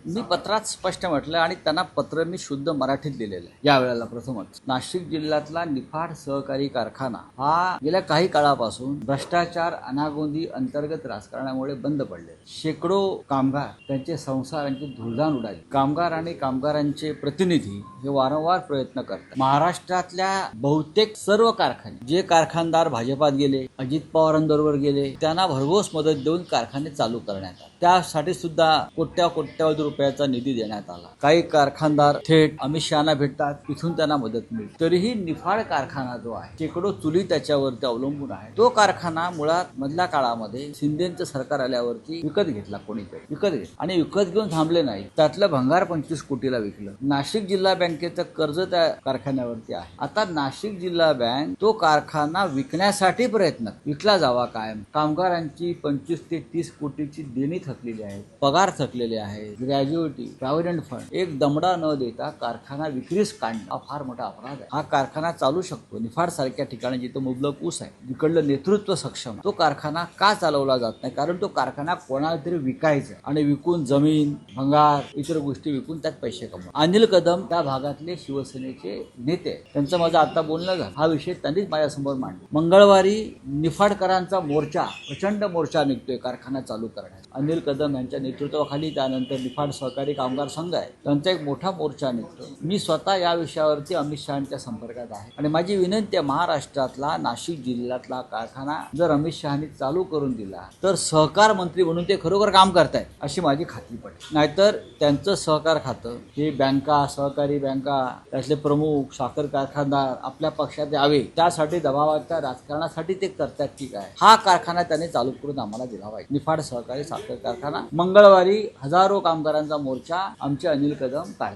मी पत्रात स्पष्ट म्हटलं आणि त्यांना पत्र मी शुद्ध मराठीत लिहिलेलं आहे. यावेळेला प्रथमच नाशिक जिल्ह्यातला निफाड सहकारी कारखाना हा गेल्या काही काळापासून भ्रष्टाचार, अनागोंदी, अंतर्गत राजकारणामुळे बंद पडले. शेकडो कामगार, त्यांचे संसार यांची धुळधाण उडाली. कामगार आणि कामगारांचे प्रतिनिधी हे वारंवार प्रयत्न करतात. महाराष्ट्रातल्या बहुतेक सर्व कारखाने, जे कारखानदार भाजपात गेले, अजित पवारांबरोबर गेले, त्यांना भरघोस मदत देऊन कारखाने चालू करण्यात आले. त्यासाठी सुद्धा कोट्यावधी रुपयाचा निधी देण्यात आला. काही कारखानदार थेट अमित शहाना भेटतात, तिथून त्यांना मदत मिळते. तरीही निफाड कारखाना जो आहे, शेकडो चुली त्याच्यावरती अवलंबून आहे. तो कारखाना मुळात मधल्या काळामध्ये शिंदेचं सरकार आल्यावरती विकत घेतला कोणीतरी, आणि विकत घेऊन थांबले नाही. त्यातलं भंगार 25 कोटीला विकलं. नाशिक जिल्हा बँकेचं कर्ज त्या कारखान्यावरती आहे. आता नाशिक जिल्हा बँक तो कारखाना विकण्यासाठी विकला जावा कायम. कामगारांची 25 ते 30 कोटीची देणी थकलेली आहे, पगार थकलेले आहे, ग्रॅज्युएटी, प्रॉव्हिडंट फंड, एक दमडा न देता कारखाना विक्रीस काढणं हा फार मोठा अपराध आहे. हा कारखाना चालू शकतो. निफाड सारख्या ठिकाणी जिथं मुबलक ऊस आहे, जिकडलं नेतृत्व सक्षम आहे, तो कारखाना का चालवला जात नाही? कारण तो कारखाना कोणाला तरी विकायचा आणि विकून जमीन, भंगार, इतर गोष्टी विकून त्यात पैसे कमवा. अनिल कदम त्या भागातले शिवसेनेचे नेते, त्यांचं माझं आता बोलणं झालं. हा विषय त्यांनीच माझ्यासमोर मांडला. मंगळवारी निफाडकरांचा मोर्चा, प्रचंड मोर्चा निघतोय कारखाना चालू करण्यात. अनिल कदम यांच्या नेतृत्वाखाली त्यानंतर निफाड सहकारी कामगार संघ आहे, त्यांचा एक मोठा मोर्चा निघतो. मी स्वतः या विषयावरती अमित शहांच्या संपर्कात आहे आणि माझी विनंती आहे, महाराष्ट्रातला नाशिक जिल्ह्यातला कारखाना जर अमित शहांनी चालू करून दिला तर सहकार मंत्री म्हणून ते खरोखर काम करतायत अशी माझी खात्री पडेल. नाहीतर त्यांचं सहकार खातं हे बँका, सहकारी बँका, त्यातले प्रमुख, साखर कारखानदार आपल्या पक्षात यावे त्यासाठी दबावाच्या राजकारणासाठी ते करतात की काय? हा कारखाना त्याने चालू करून आम्हाला दिला पाहिजे. निफाड सहकारी साखर कारखाना मंगळवारी हजारो कामगारांचा मोर्चा आमचे अनिल कदम काढतात.